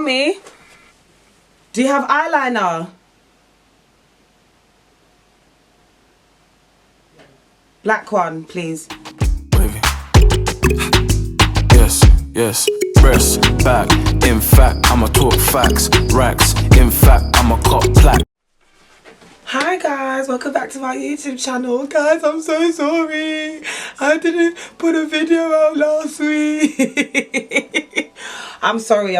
Me? Do you have eyeliner? Black one, please. Wavy. Yes. Breast, back. In fact, I'ma talk facts. Racks. In fact, I'ma cop plaque. Hi guys, welcome back to my YouTube channel. Guys, I'm so sorry. I didn't put a video out last week. I'm sorry.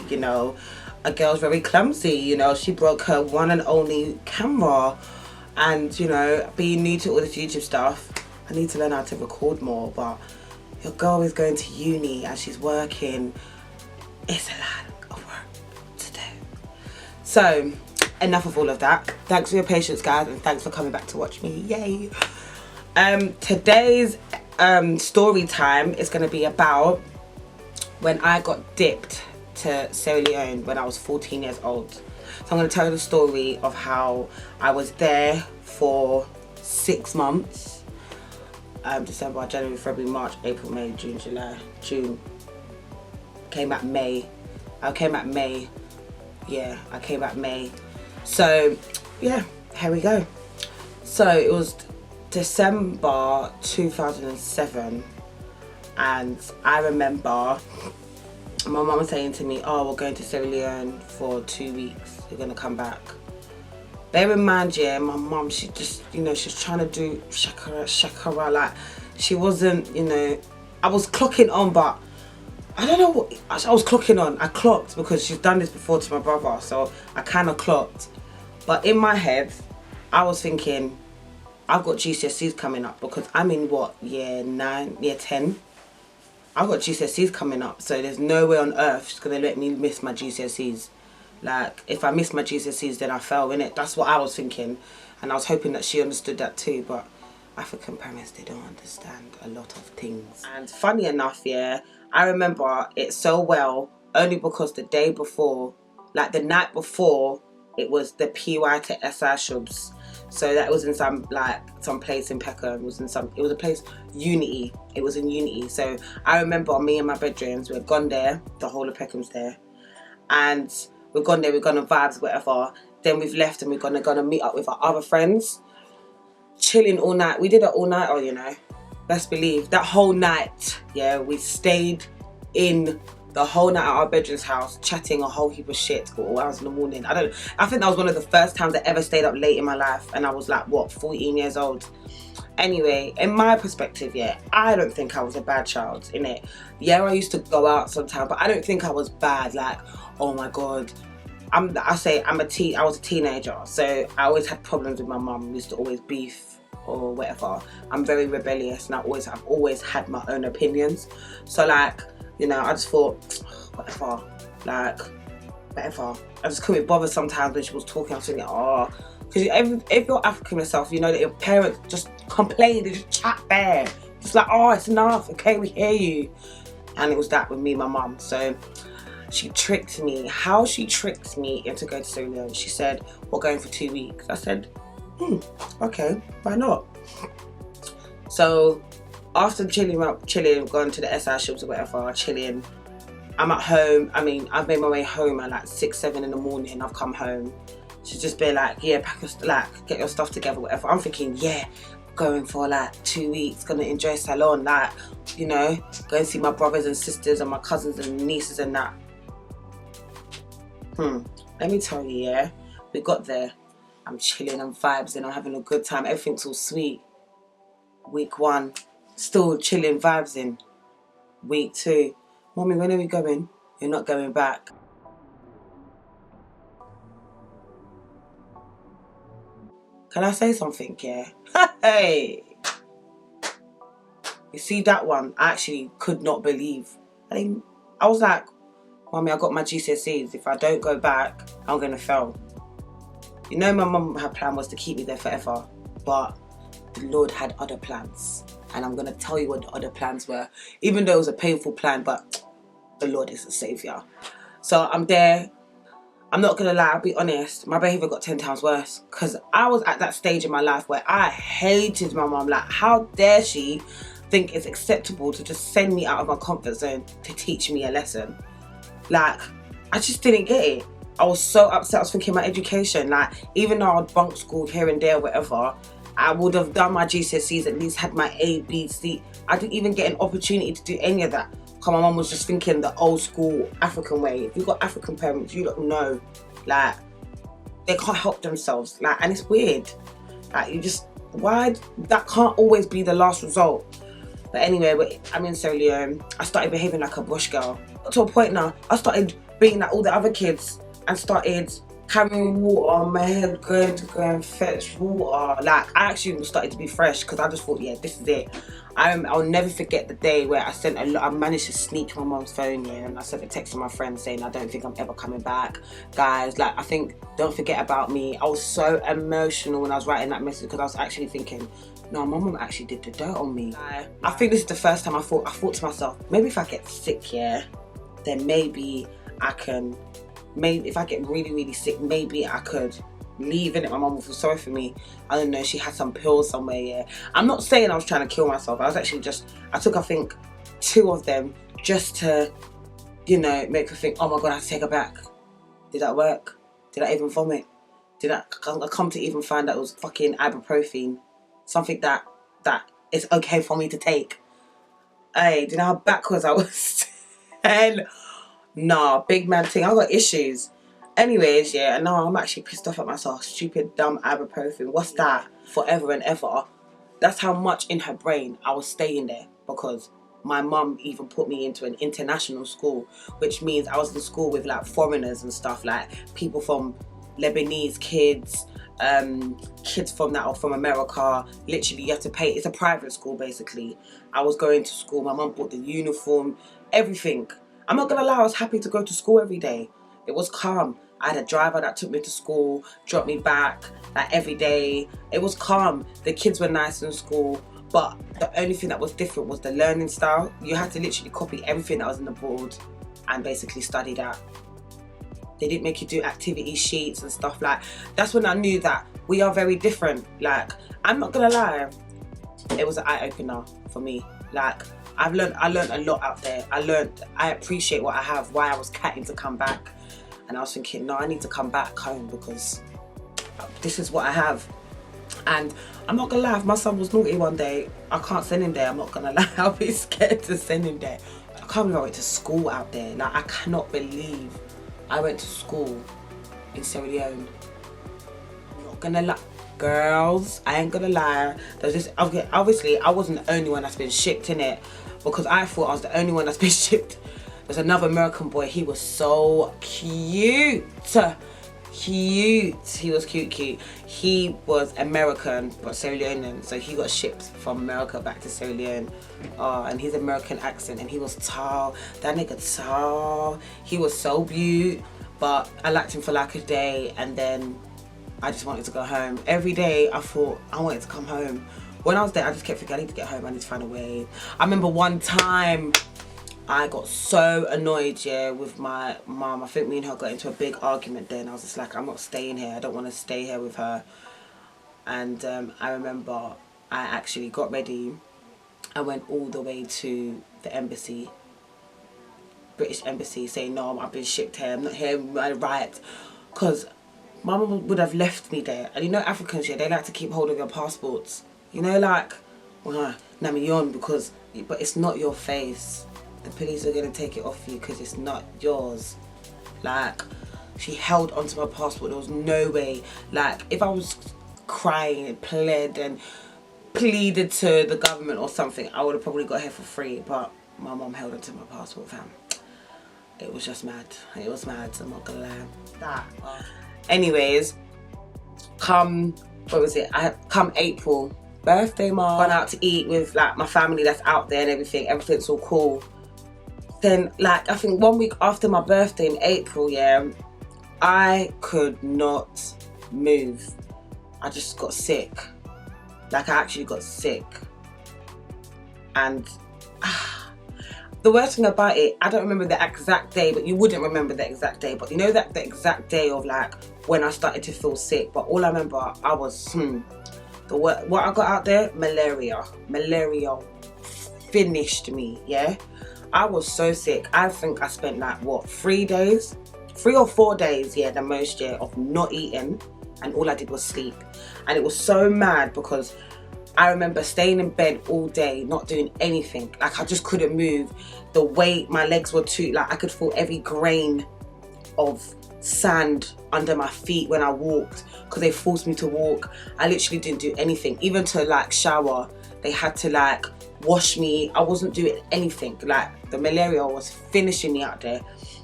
You know, a girl's very clumsy. You know, she broke her one and only camera. And, you know, being new to all this YouTube stuff, I need to learn how to record more. But your girl is going to uni and she's working. It's a lot of work to do. So, enough of all of that. Thanks for your patience, guys, and thanks for coming back to watch me. Yay! Today's story time is going to be about when I got dipped to Sierra Leone when I was 14 years old. So I'm going to tell you the story of how I was there for 6 months. December, January, February, March, April, May, June, July, June. I came back May. So, yeah, here we go. So, it was December 2007. And I remember my mum was saying to me, oh, we're going to Sierra Leone for 2 weeks. We're going to come back. Bear in mind, yeah, my mum, she just, you know, she's trying to do shakara, like, she wasn't, you know, I was clocking on, but I don't know what, I was clocking on. I clocked because she's done this before to my brother, so I kind of clocked. But in my head, I was thinking, I've got GCSEs coming up because I'm in what, year 9, year 10? I've got GCSEs coming up, so there's no way on earth she's going to let me miss my GCSEs. Like, if I miss my GCSEs, then I fail, innit? That's what I was thinking. And I was hoping that she understood that too, but African parents, they don't understand a lot of things. And funny enough, yeah, I remember it so well only because the day before, like the night before, it was the PY to SI shubs. So that was in some place in Peckham. It was a place, Unity. It was in Unity. So I remember me and my bedrooms, we'd gone there, the whole of Peckham's there. And we've gone there, we've gone on vibes, whatever. Then we've left and we're gonna meet up with our other friends. Chilling all night. We did it all night, you know. Best believe. That whole night, yeah, we stayed in the whole night at our bedroom's house, chatting a whole heap of shit till all hours in the morning. I think that was one of the first times I ever stayed up late in my life, and I was like, what, 14 years old? Anyway, in my perspective, yeah, I don't think I was a bad child, innit? Yeah, I used to go out sometimes, but I don't think I was bad, like, oh my God. I was a teenager, so I always had problems with my mum. We used to always beef or whatever. I'm very rebellious, and I've always had my own opinions. So like, you know, I just thought, whatever. I just couldn't be bothered sometimes when she was talking. I was thinking, oh, because if you're African yourself, you know that your parents just complain, they just chat bare. It's like, oh, it's enough, okay, we hear you. And it was that with me and my mum. So she tricked me. How she tricked me into going to Sierra Leone. She said, we're going for 2 weeks. I said, okay, why not? So after chilling, going to the SI shops or whatever, chilling, I'm at home. I mean, I've made my way home at like 6, 7 in the morning. I've come home. She's just been like, yeah, get your stuff together, whatever. I'm thinking, yeah, going for like 2 weeks, gonna enjoy salon, like, you know, go and see my brothers and sisters and my cousins and nieces and that. Let me tell you, yeah, we got there. I'm chilling and vibes and I'm having a good time. Everything's all sweet. Week 1, still chilling, vibes in. Week 2, Mommy, when are we going? You're not going back. Can I say something, yeah? Hey! You see that one? I actually could not believe. I was like, Mommy, I got my GCSEs. If I don't go back, I'm going to fail. You know, my mum, her plan was to keep me there forever. But the Lord had other plans. And I'm going to tell you what the other plans were. Even though it was a painful plan, but the Lord is the saviour. So I'm there. I'm not going to lie, I'll be honest. My behaviour got 10 times worse. Because I was at that stage in my life where I hated my mum. Like, how dare she think it's acceptable to just send me out of my comfort zone to teach me a lesson. Like, I just didn't get it. I was so upset. I was thinking my education, like, even though I'd bunk school here and there, whatever, I would have done my GCSEs, at least had my A, B, C. I didn't even get an opportunity to do any of that. Because my mum was just thinking the old school African way. If you've got African parents, you don't know, like, they can't help themselves. Like, and it's weird. Like, you just, why, that can't always be the last result. But anyway, I'm in Sierra Leone. I started behaving like a bush girl. Got to a point now, I started being like all the other kids and started carrying water on my head, going to go and fetch water. Like, I actually started to be fresh because I just thought, yeah, this is it. I'll never forget the day where I managed to sneak my mum's phone in, and I sent a text to my friend saying, I don't think I'm ever coming back. Guys, like, I think, don't forget about me. I was so emotional when I was writing that message because I was actually thinking, no, my mum actually did the dirt on me. I think this is the first time I thought to myself, maybe if I get sick, yeah, then maybe I can, if I get really, really sick, maybe I could leave, innit? My mum will feel sorry for me. I don't know, she had some pills somewhere, yeah. I'm not saying I was trying to kill myself. I was actually I took, I think, 2 of them just to, you know, make her think, oh my God, I have to take her back. Did that work? Did I even vomit? I come to even find out it was fucking ibuprofen. Something that it's okay for me to take. Hey, do you know how backwards I was? And nah, big man thing. I got issues. Anyways, yeah, and now I'm actually pissed off at myself. Stupid, dumb ibuprofen. What's that? Forever and ever. That's how much in her brain I was staying there, because my mum even put me into an international school, which means I was in school with like foreigners and stuff, like people from Lebanese kids, kids from that or from America. Literally, you have to pay. It's a private school basically. I was going to school. My mum bought the uniform, everything. I'm not gonna lie, I was happy to go to school every day. It was calm. I had a driver that took me to school, dropped me back, like every day. It was calm. The kids were nice in school, but the only thing that was different was the learning style. You had to literally copy everything that was in the board and basically study that. They didn't make you do activity sheets and stuff. Like, that's when I knew that we are very different. Like, I'm not gonna lie, it was an eye-opener for me. Like, I learned a lot out there. I appreciate what I have, why I was catting to come back. And I was thinking, no, I need to come back home because this is what I have. And I'm not gonna lie, if my son was naughty one day, I can't send him there. I'm not gonna lie, I'll be scared to send him there. I can't believe I went to school out there. Like, I cannot believe I went to school in Sierra Leone. I'm not gonna lie, girls, I ain't gonna lie. There's this, obviously, I wasn't the only one that's been shipped in it, because I thought I was the only one that's been shipped. There's another American boy, he was so cute. He was cute. He was American but Sierra Leonean, so he got shipped from America back to Sierra Leone. And his American accent, and he was tall. That nigga tall. He was so beaut, but I liked him for like a day, and then I just wanted to go home. Every day I thought I wanted to come home. When I was there, I just kept thinking, I need to get home, I need to find a way. I remember one time I got so annoyed, yeah, with my mum. I think me and her got into a big argument then. I was just like, I'm not staying here. I don't want to stay here with her. And I remember I actually got ready. I went all the way to the embassy, British embassy, saying, no, I've been shipped here. I'm not here with my right. Because my mum would have left me there. And you know Africans, yeah, they like to keep hold of your passports. You know, like, well, Namiyon, because, but it's not your face. The police are going to take it off you because it's not yours. Like, she held onto my passport. There was no way. Like, if I was crying and pleaded to the government or something, I would have probably got here for free. But my mum held onto my passport, fam. It was just mad. It was mad, I'm not going to lie. Anyways, come April, birthday month, gone out to eat with like my family that's out there and everything's all cool. Then, like, I think 1 week after my birthday in April, yeah, I could not move. I just got sick. Like, I actually got sick. And the worst thing about it, I don't remember the exact day, but you wouldn't remember the exact day. But you know that the exact day of, like, when I started to feel sick. But all I remember, I was, what I got out there? Malaria. finished me, yeah. I was so sick. I think I spent like, what, 3 or 4 days, yeah, the most, yeah, of not eating, and all I did was sleep. And it was so mad because I remember staying in bed all day, not doing anything. Like, I just couldn't move. The weight, my legs were too, like, I could feel every grain of sand under my feet when I walked, because they forced me to walk. I literally didn't do anything. Even to like shower, they had to like wash me. I wasn't doing anything. Like, the malaria was finishing me out there.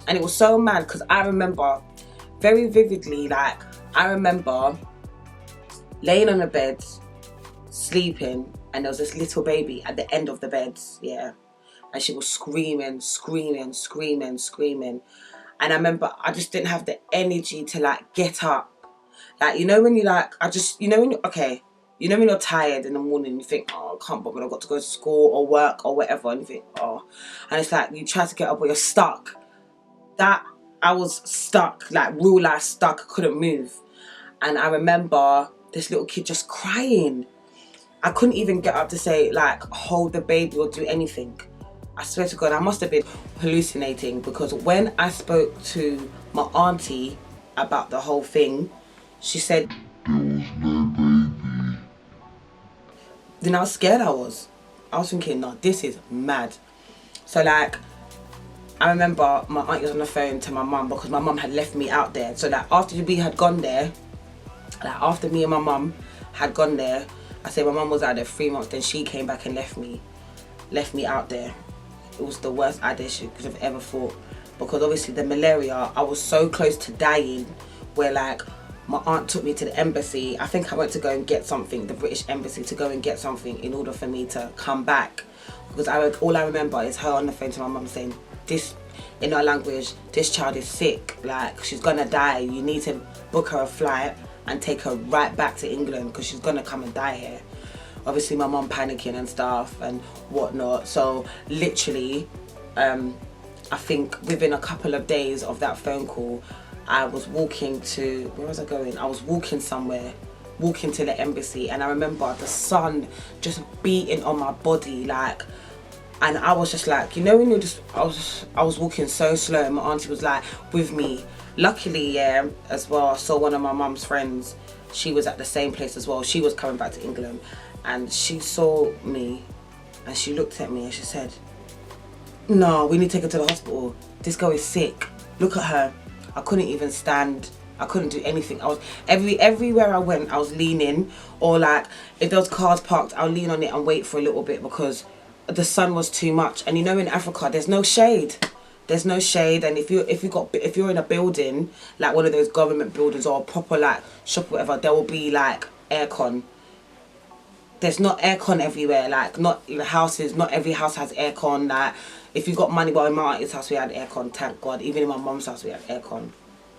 And it was so mad because I remember very vividly, like, I remember laying on the bed, sleeping, and there was this little baby at the end of the bed, yeah. And she was screaming. And I remember I just didn't have the energy to like get up. Like, you know when you like, you know when you're tired in the morning and you think, oh, I can't bother, I've got to go to school or work or whatever, and you think, oh. And it's like, you try to get up but you're stuck. That, I was stuck, like real life stuck, I couldn't move. And I remember this little kid just crying. I couldn't even get up to say, like, hold the baby or do anything. I swear to God, I must have been hallucinating, because when I spoke to my auntie about the whole thing, she said, there was no baby. Then how scared I was. I was thinking, no, this is mad. So like, I remember my auntie was on the phone to my mum, because my mum had left me out there. So like, after we had gone there, like after me and my mum had gone there, I say my mum was out there 3 months, then she came back and left me out there. It was the worst idea she could have ever thought, because obviously the malaria, I was so close to dying, where like my aunt took me to the embassy. I think I went to go and get something, the British embassy, to go and get something in order for me to come back, because all I remember is her on the phone to my mum saying, this, in our language, this child is sick, like she's gonna die, you need to book her a flight and take her right back to England because she's gonna come and die here. Obviously my mum panicking and stuff and whatnot. So literally, I think within a couple of days of that phone call, I was walking to, where was I going? I was walking somewhere, walking to the embassy, and I remember the sun just beating on my body, like, and I was just like, you know when you're just, I was walking so slow, and my auntie was like with me. Luckily, yeah, as well, I saw one of my mum's friends. She was at the same place as well. She was coming back to England, and she saw me and she looked at me and she said, no, we need to take her to the hospital. This girl is sick. Look at her. I couldn't even stand. I couldn't do anything. I was everywhere I went, I was leaning, or like if there was cars parked, I'll lean on it and wait for a little bit because the sun was too much. And you know, in Africa, there's no shade. There's no shade, and if you're in a building, like one of those government buildings or a proper like shop or whatever, there will be like aircon. There's not aircon everywhere, like not the houses, not every house has aircon. Like if you got money, well in my auntie's house we had aircon, thank God. Even in my mum's house we had aircon,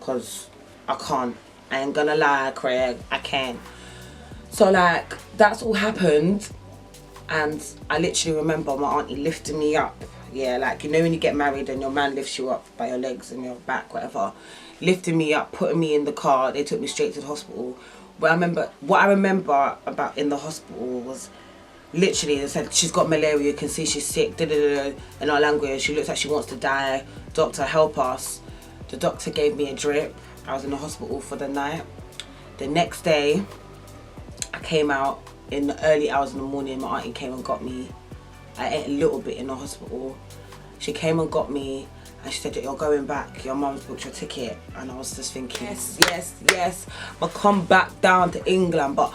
because I can't. I ain't gonna lie, Craig, I can't. So like, that's all happened, and I literally remember my auntie lifting me up. Yeah, like, you know when you get married and your man lifts you up by your legs and your back, whatever, lifting me up, putting me in the car. They took me straight to the hospital. But what I remember about in the hospital was literally, they said she's got malaria, you can see she's sick, in our language, she looks like she wants to die, doctor help us. The doctor gave me a drip. I was in the hospital for the night. The next day I came out in the early hours in the morning. My auntie came and got me. I ate a little bit in the hospital. She came and got me and she said, you're going back, your mum's booked your ticket. And I was just thinking, yes, I'll come back down to England. But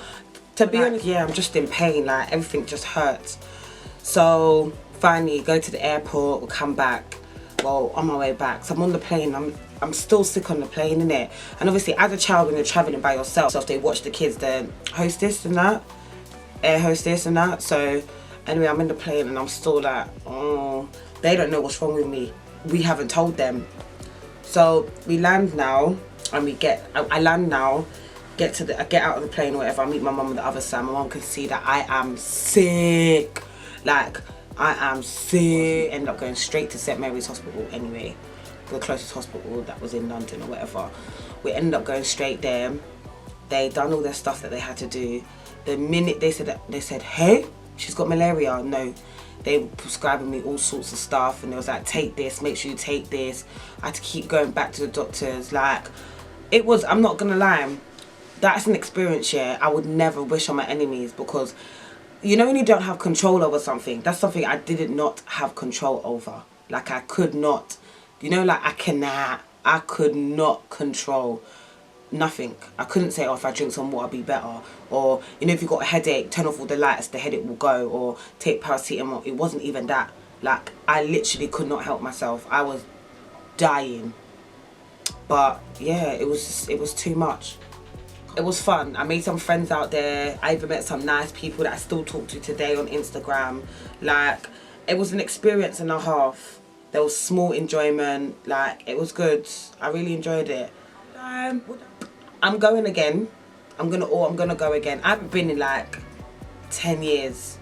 to be honest, yeah, I'm just in pain, like everything just hurts. So finally go to the airport, we'll come back. Well, on my way back, so I'm on the plane, I'm still sick on the plane, innit? And obviously as a child when you're travelling by yourself, so if they watch the kids, the hostess and that, air hostess and that, so anyway, I'm in the plane and I'm still like, oh, they don't know what's wrong with me. We haven't told them. So we land now, and I land now, get out of the plane or whatever. I meet my mum on the other side. My mum can see that I am sick. Like, I am sick. End up going straight to St Mary's Hospital anyway, the closest hospital that was in London or whatever. We ended up going straight there. They done all their stuff that they had to do. The minute they said, hey, she's got malaria. No, they were prescribing me all sorts of stuff, and it was like, take this, make sure you take this. I had to keep going back to the doctors. Like, it was, I'm not gonna lie, that's an experience, yeah, I would never wish on my enemies, because you know when you don't have control over something, that's something I did not have control over. Like, I could not, you know, like I could not control nothing. I couldn't say, oh, if I drink some water I'll be better, or, you know, if you got a headache, turn off all the lights, the headache will go, or take paracetamol. It wasn't even that. Like, I literally could not help myself. I was dying. But yeah, it was too much. It was fun. I made some friends out there. I even met some nice people that I still talk to today on Instagram. Like, it was an experience and a half. There was small enjoyment. Like, it was good. I really enjoyed it. I'm going again. I'm gonna go again. I haven't been in like 10 years.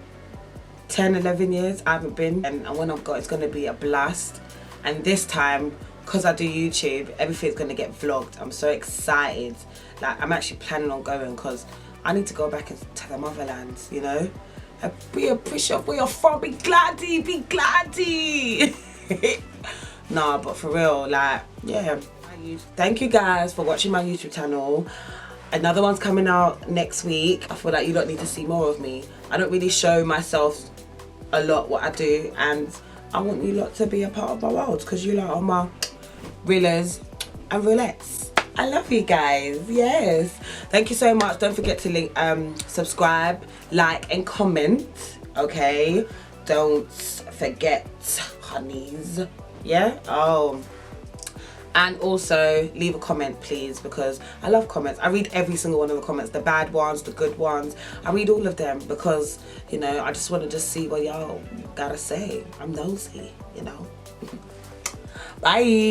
10, 11 years. I haven't been. And when I've got, it's gonna be a blast. And this time, because I do YouTube, everything's gonna get vlogged. I'm so excited. Like, I'm actually planning on going, because I need to go back to the motherland, you know? Be appreciative where you're from. Be gladdy, be gladdy. Nah, but for real, like, yeah. Thank you guys for watching my YouTube channel. Another one's coming out next week. I feel like you don't need to see more of me. I don't really show myself a lot what I do, and I want you lot to be a part of my world, because you lot are my reelers and roulettes. I love you guys. Yes, thank you so much. Don't forget to subscribe, like and comment. Okay, don't forget, honeys. Yeah. Oh, and also leave a comment, please, because I love comments. I read every single one of the comments, the bad ones, the good ones. I read all of them, because, you know, I just want to see what y'all gotta say. I'm nosy, you know. Bye.